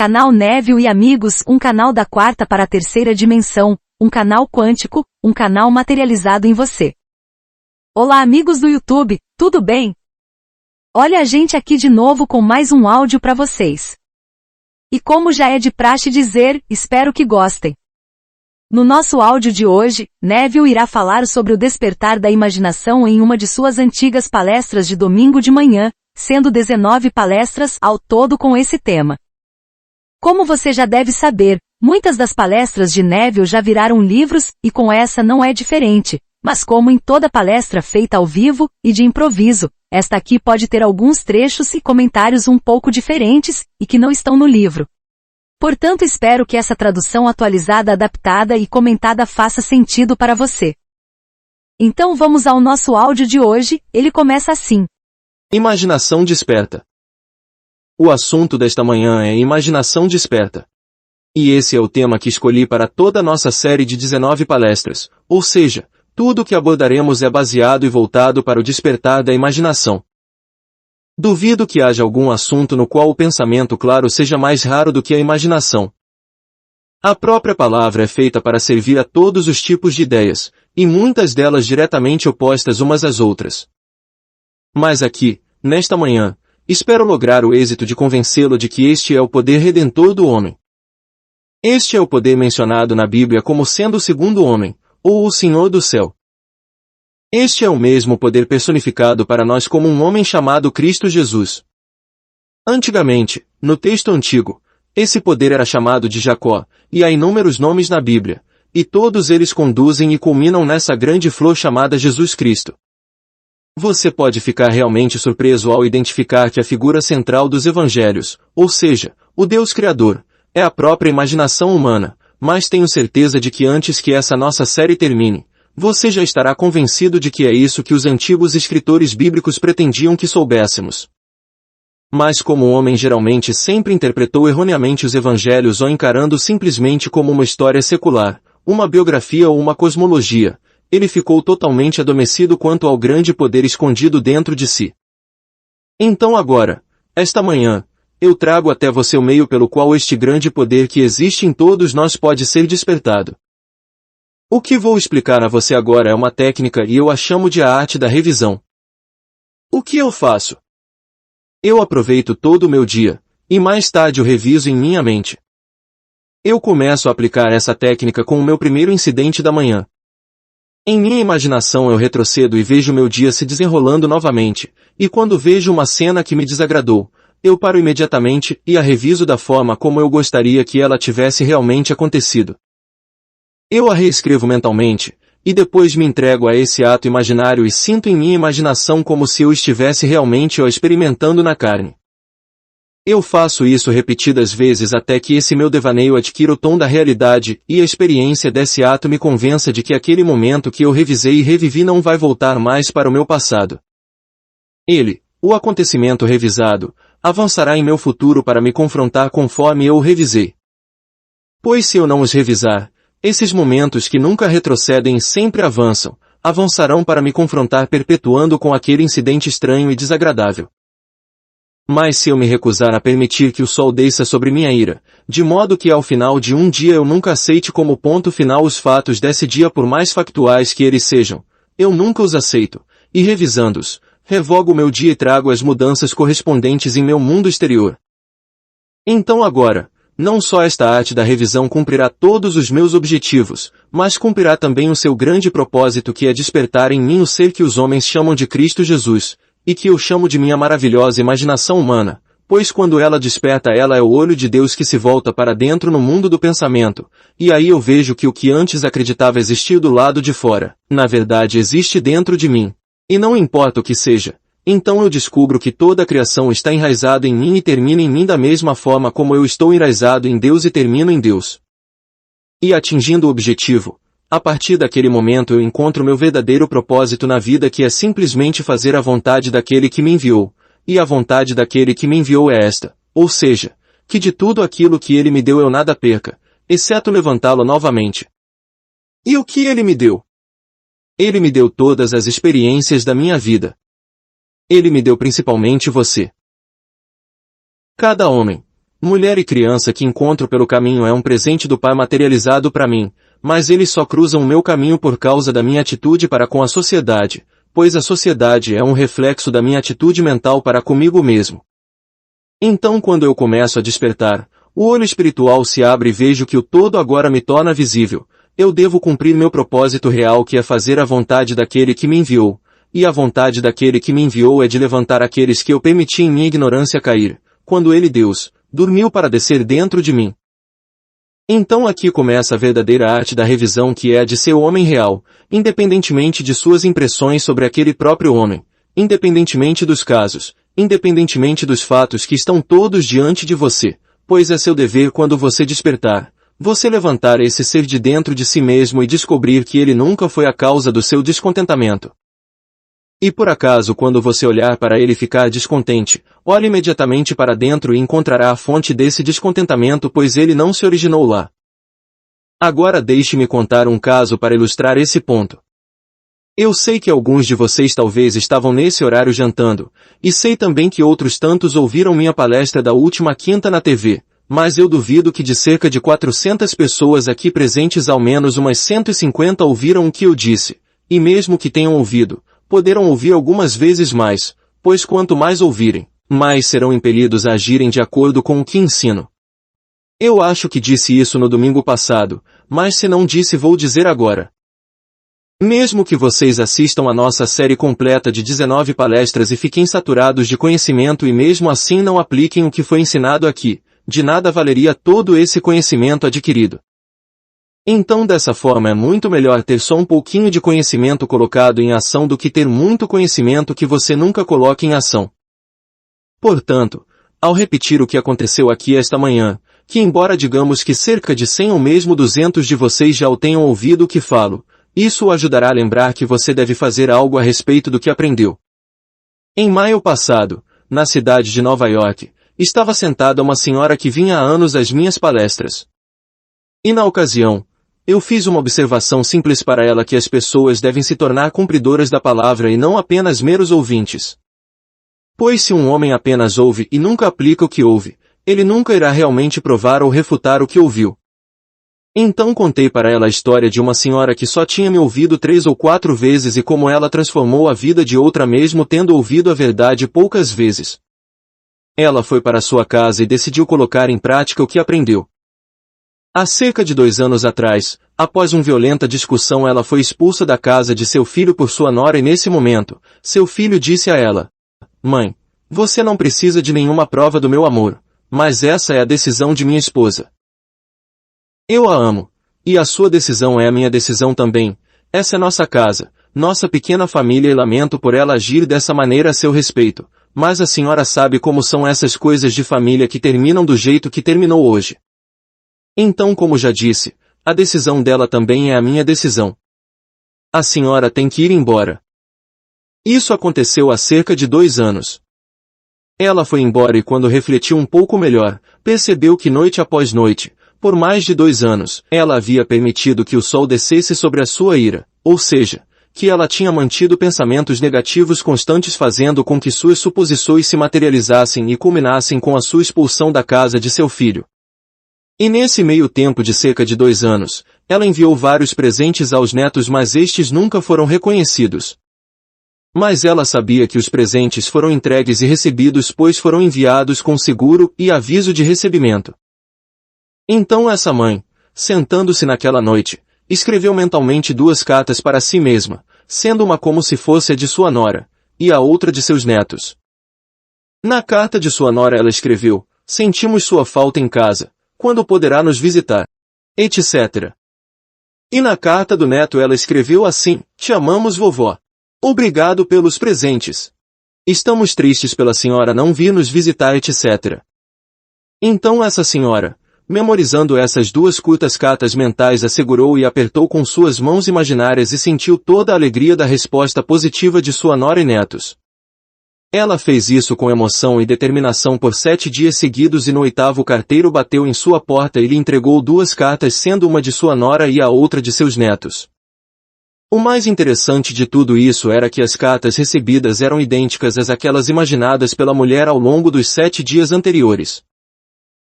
Canal Neville e Amigos, um canal da quarta para a terceira dimensão, um canal quântico, um canal materializado em você. Olá amigos do YouTube, tudo bem? Olha a gente aqui de novo com mais um áudio para vocês. E como já é de praxe dizer, espero que gostem. No nosso áudio de hoje, Neville irá falar sobre o despertar da imaginação em uma de suas antigas palestras de domingo de manhã, sendo 19 palestras ao todo com esse tema. Como você já deve saber, muitas das palestras de Neville já viraram livros, e com essa não é diferente, mas como em toda palestra feita ao vivo, e de improviso, esta aqui pode ter alguns trechos e comentários um pouco diferentes, e que não estão no livro. Portanto espero que essa tradução atualizada, adaptada e comentada faça sentido para você. Então vamos ao nosso áudio de hoje, ele começa assim. Imaginação desperta. O assunto desta manhã é imaginação desperta. E esse é o tema que escolhi para toda a nossa série de 19 palestras, ou seja, tudo o que abordaremos é baseado e voltado para o despertar da imaginação. Duvido que haja algum assunto no qual o pensamento claro seja mais raro do que a imaginação. A própria palavra é feita para servir a todos os tipos de ideias, e muitas delas diretamente opostas umas às outras. Mas aqui, nesta manhã, espero lograr o êxito de convencê-lo de que este é o poder redentor do homem. Este é o poder mencionado na Bíblia como sendo o segundo homem, ou o Senhor do céu. Este é o mesmo poder personificado para nós como um homem chamado Cristo Jesus. Antigamente, no texto antigo, esse poder era chamado de Jacó, e há inúmeros nomes na Bíblia, e todos eles conduzem e culminam nessa grande flor chamada Jesus Cristo. Você pode ficar realmente surpreso ao identificar que a figura central dos evangelhos, ou seja, o Deus Criador, é a própria imaginação humana, mas tenho certeza de que antes que essa nossa série termine, você já estará convencido de que é isso que os antigos escritores bíblicos pretendiam que soubéssemos. Mas como o homem geralmente sempre interpretou erroneamente os evangelhos ou encarando simplesmente como uma história secular, uma biografia ou uma cosmologia, ele ficou totalmente adormecido quanto ao grande poder escondido dentro de si. Então agora, esta manhã, eu trago até você o meio pelo qual este grande poder que existe em todos nós pode ser despertado. O que vou explicar a você agora é uma técnica e eu a chamo de a arte da revisão. O que eu faço? Eu aproveito todo o meu dia, e mais tarde o reviso em minha mente. Eu começo a aplicar essa técnica com o meu primeiro incidente da manhã. Em minha imaginação eu retrocedo e vejo meu dia se desenrolando novamente, e quando vejo uma cena que me desagradou, eu paro imediatamente e a reviso da forma como eu gostaria que ela tivesse realmente acontecido. Eu a reescrevo mentalmente, e depois me entrego a esse ato imaginário e sinto em minha imaginação como se eu estivesse realmente o experimentando na carne. Eu faço isso repetidas vezes até que esse meu devaneio adquira o tom da realidade e a experiência desse ato me convença de que aquele momento que eu revisei e revivi não vai voltar mais para o meu passado. Ele, o acontecimento revisado, avançará em meu futuro para me confrontar conforme eu o revisei. Pois se eu não os revisar, esses momentos que nunca retrocedem e sempre avançam, avançarão para me confrontar perpetuando com aquele incidente estranho e desagradável. Mas se eu me recusar a permitir que o sol desça sobre minha ira, de modo que ao final de um dia eu nunca aceite como ponto final os fatos desse dia por mais factuais que eles sejam, eu nunca os aceito, e revisando-os, revogo o meu dia e trago as mudanças correspondentes em meu mundo exterior. Então agora, não só esta arte da revisão cumprirá todos os meus objetivos, mas cumprirá também o seu grande propósito que é despertar em mim o ser que os homens chamam de Cristo Jesus, e que eu chamo de minha maravilhosa imaginação humana, pois quando ela desperta ela é o olho de Deus que se volta para dentro no mundo do pensamento, e aí eu vejo que o que antes acreditava existir do lado de fora, na verdade existe dentro de mim. E não importa o que seja, então eu descubro que toda a criação está enraizada em mim e termina em mim da mesma forma como eu estou enraizado em Deus e termino em Deus. E atingindo o objetivo, a partir daquele momento eu encontro meu verdadeiro propósito na vida que é simplesmente fazer a vontade daquele que me enviou, e a vontade daquele que me enviou é esta, ou seja, que de tudo aquilo que ele me deu eu nada perca, exceto levantá-lo novamente. E o que ele me deu? Ele me deu todas as experiências da minha vida. Ele me deu principalmente você. Cada homem, Mulher e criança que encontro pelo caminho é um presente do Pai materializado para mim, mas eles só cruzam o meu caminho por causa da minha atitude para com a sociedade, pois a sociedade é um reflexo da minha atitude mental para comigo mesmo. Então quando eu começo a despertar, o olho espiritual se abre e vejo que o todo agora me torna visível. Eu devo cumprir meu propósito real, que é fazer a vontade daquele que me enviou, e a vontade daquele que me enviou é de levantar aqueles que eu permiti em minha ignorância cair, quando ele, Deus, dormiu para descer dentro de mim. Então aqui começa a verdadeira arte da revisão, que é a de ser o homem real, independentemente de suas impressões sobre aquele próprio homem, independentemente dos casos, independentemente dos fatos que estão todos diante de você, pois é seu dever, quando você despertar, você levantar esse ser de dentro de si mesmo e descobrir que ele nunca foi a causa do seu descontentamento. E por acaso, quando você olhar para ele e ficar descontente, olhe imediatamente para dentro e encontrará a fonte desse descontentamento, pois ele não se originou lá. Agora deixe-me contar um caso para ilustrar esse ponto. Eu sei que alguns de vocês talvez estavam nesse horário jantando, e sei também que outros tantos ouviram minha palestra da última quinta na TV, mas eu duvido que de cerca de 400 pessoas aqui presentes ao menos umas 150 ouviram o que eu disse, e mesmo que tenham ouvido, poderão ouvir algumas vezes mais, pois quanto mais ouvirem, mais serão impelidos a agirem de acordo com o que ensino. Eu acho que disse isso no domingo passado, mas se não disse, vou dizer agora. Mesmo que vocês assistam a nossa série completa de 19 palestras e fiquem saturados de conhecimento e mesmo assim não apliquem o que foi ensinado aqui, de nada valeria todo esse conhecimento adquirido. Então dessa forma é muito melhor ter só um pouquinho de conhecimento colocado em ação do que ter muito conhecimento que você nunca coloca em ação. Portanto, ao repetir o que aconteceu aqui esta manhã, que embora digamos que cerca de 100 ou mesmo 200 de vocês já o tenham ouvido o que falo, isso o ajudará a lembrar que você deve fazer algo a respeito do que aprendeu. Em maio passado, na cidade de Nova York, estava sentada uma senhora que vinha há anos às minhas palestras. E na ocasião, eu fiz uma observação simples para ela, que as pessoas devem se tornar cumpridoras da palavra e não apenas meros ouvintes. Pois se um homem apenas ouve e nunca aplica o que ouve, ele nunca irá realmente provar ou refutar o que ouviu. Então contei para ela a história de uma senhora que só tinha me ouvido 3 ou 4 vezes e como ela transformou a vida de outra mesmo tendo ouvido a verdade poucas vezes. Ela foi para sua casa e decidiu colocar em prática o que aprendeu. Há cerca de 2 anos atrás, após uma violenta discussão, ela foi expulsa da casa de seu filho por sua nora e nesse momento, seu filho disse a ela: "Mãe, você não precisa de nenhuma prova do meu amor, mas essa é a decisão de minha esposa. Eu a amo, e a sua decisão é a minha decisão também. Essa é nossa casa, nossa pequena família e lamento por ela agir dessa maneira a seu respeito, mas a senhora sabe como são essas coisas de família que terminam do jeito que terminou hoje. Então, como já disse, a decisão dela também é a minha decisão. A senhora tem que ir embora." Isso aconteceu há cerca de 2 anos. Ela foi embora e quando refletiu um pouco melhor, percebeu que noite após noite, por mais de 2 anos, ela havia permitido que o sol descesse sobre a sua ira, ou seja, que ela tinha mantido pensamentos negativos constantes, fazendo com que suas suposições se materializassem e culminassem com a sua expulsão da casa de seu filho. E nesse meio tempo de cerca de 2 anos, ela enviou vários presentes aos netos, mas estes nunca foram reconhecidos. Mas ela sabia que os presentes foram entregues e recebidos, pois foram enviados com seguro e aviso de recebimento. Então essa mãe, sentando-se naquela noite, escreveu mentalmente 2 cartas para si mesma, sendo uma como se fosse a de sua nora, e a outra de seus netos. Na carta de sua nora ela escreveu: "Sentimos sua falta em casa, quando poderá nos visitar?", etc. E na carta do neto ela escreveu assim: "Te amamos, vovó. Obrigado pelos presentes. Estamos tristes pela senhora não vir nos visitar, etc." Então essa senhora, memorizando essas 2 curtas cartas mentais, assegurou e apertou com suas mãos imaginárias e sentiu toda a alegria da resposta positiva de sua nora e netos. Ela fez isso com emoção e determinação por 7 dias seguidos e no 8º o carteiro bateu em sua porta e lhe entregou 2 cartas, sendo uma de sua nora e a outra de seus netos. O mais interessante de tudo isso era que as cartas recebidas eram idênticas às aquelas imaginadas pela mulher ao longo dos 7 dias anteriores.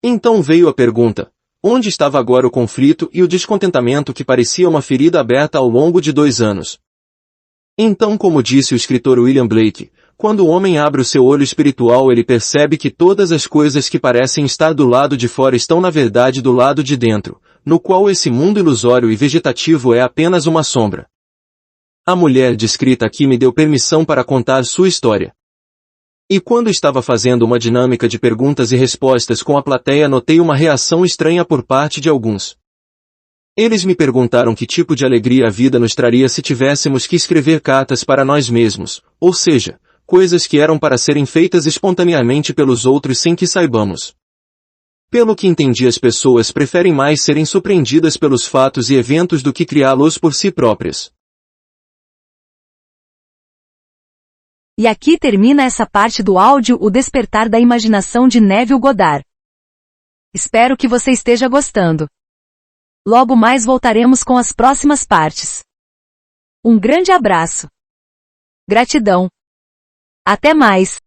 Então veio a pergunta: onde estava agora o conflito e o descontentamento que parecia uma ferida aberta ao longo de 2 anos? Então, como disse o escritor William Blake, quando o homem abre o seu olho espiritual, ele percebe que todas as coisas que parecem estar do lado de fora estão na verdade do lado de dentro, no qual esse mundo ilusório e vegetativo é apenas uma sombra. A mulher descrita aqui me deu permissão para contar sua história. E quando estava fazendo uma dinâmica de perguntas e respostas com a plateia, notei uma reação estranha por parte de alguns. Eles me perguntaram que tipo de alegria a vida nos traria se tivéssemos que escrever cartas para nós mesmos, ou seja, coisas que eram para serem feitas espontaneamente pelos outros sem que saibamos. Pelo que entendi, as pessoas preferem mais serem surpreendidas pelos fatos e eventos do que criá-los por si próprias. E aqui termina essa parte do áudio O Despertar da Imaginação de Neville Goddard. Espero que você esteja gostando. Logo mais voltaremos com as próximas partes. Um grande abraço. Gratidão. Até mais.